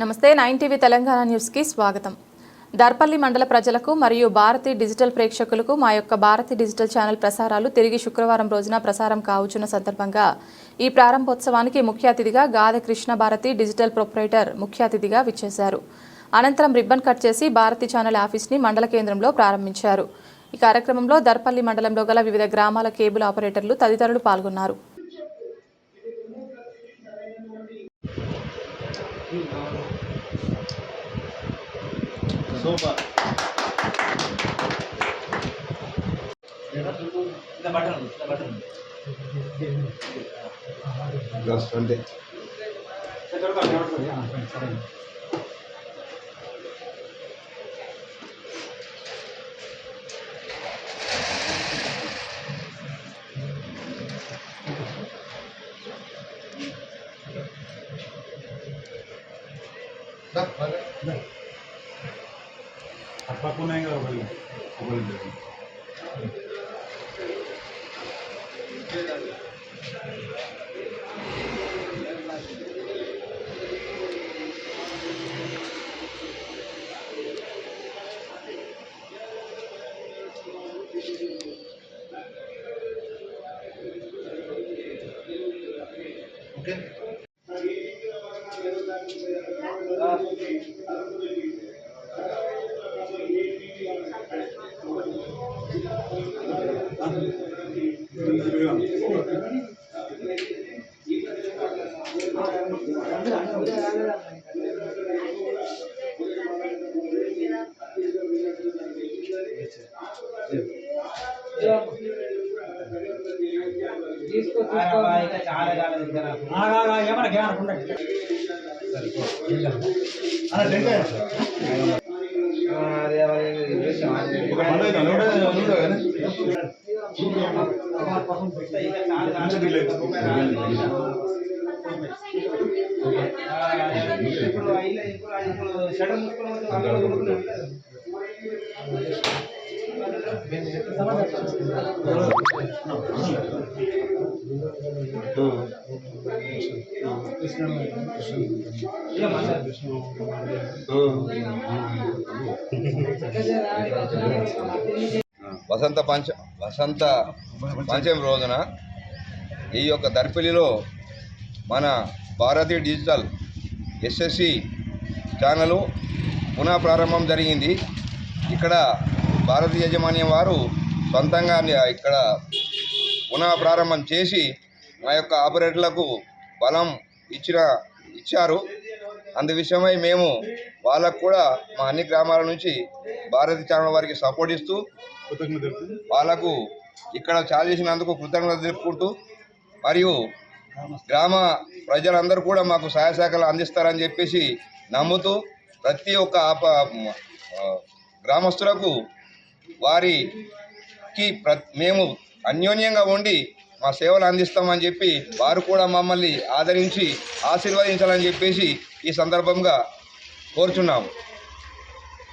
నమస్తే 9 TV Telangana news కి స్వాగతం. దర్పల్లి మండల ప్రజలకు మరియు భారతి డిజిటల్ ప్రేక్షకులకు మా యొక్క భారతి డిజిటల్ ఛానల్ ప్రసారాలు తిరిగి శుక్రవారం రోజున ప్రసారం కావుచున్న సందర్భంగా ఈ ప్రారంభోత్సవానికి ముఖ్య అతిథిగా గాదె కృష్ణ భారతి డిజిటల్ ప్రొపరేటర్ ముఖ్య అతిథిగా విచ్చేశారు. అనంతరం రిబ్బన్ కట్ చేసి భారతి ఛానల్ ఆఫీస్ ని మండల కేంద్రంలో ప్రారంభించారు. ఈ కార్యక్రమంలో దర్పల్లి మండలంలో గల వివిధ గ్రామాల కేబుల్ ఆపరేటర్లు తదితరులు పాల్గొన్నారు. Super. Just one day. Apapun yang kau beli, okay. వసంత పంచమి రోజున ఈ యొక్క దర్పల్లిలో మన భారతీయ డిజిటల్ ఎస్ఎస్సి ఛానల్ పునః ప్రారంభం జరిగింది. ఇక్కడ భారతీయ యాజమాన్యం వారు సొంతంగా ఇక్కడ పునః ప్రారంభం చేసి మా యొక్క ఆపరేటర్లకు బలం ఇచ్చారు. అందు విషయమై మేము వాళ్ళకు కూడా మా అన్ని గ్రామాల నుంచి భారతీయ ఛానల్ వారికి సపోర్ట్ ఇస్తూ వాళ్ళకు ఇక్కడ చాలు చేసినందుకు కృతజ్ఞతలు తెలుపుకుంటూ మరియు గ్రామ ప్రజలందరూ కూడా మాకు సహాయ సహకారాలు అందిస్తారని చెప్పేసి నమ్ముతూ ప్రతి ఒక్క గ్రామస్తులకు వారికి మేము అన్యోన్యంగా ఉండి మా సేవలు అందిస్తామని చెప్పి వారు కూడా మమ్మల్ని ఆదరించి ఆశీర్వదించాలని చెప్పేసి ఈ సందర్భంగా కోరుచున్నాము.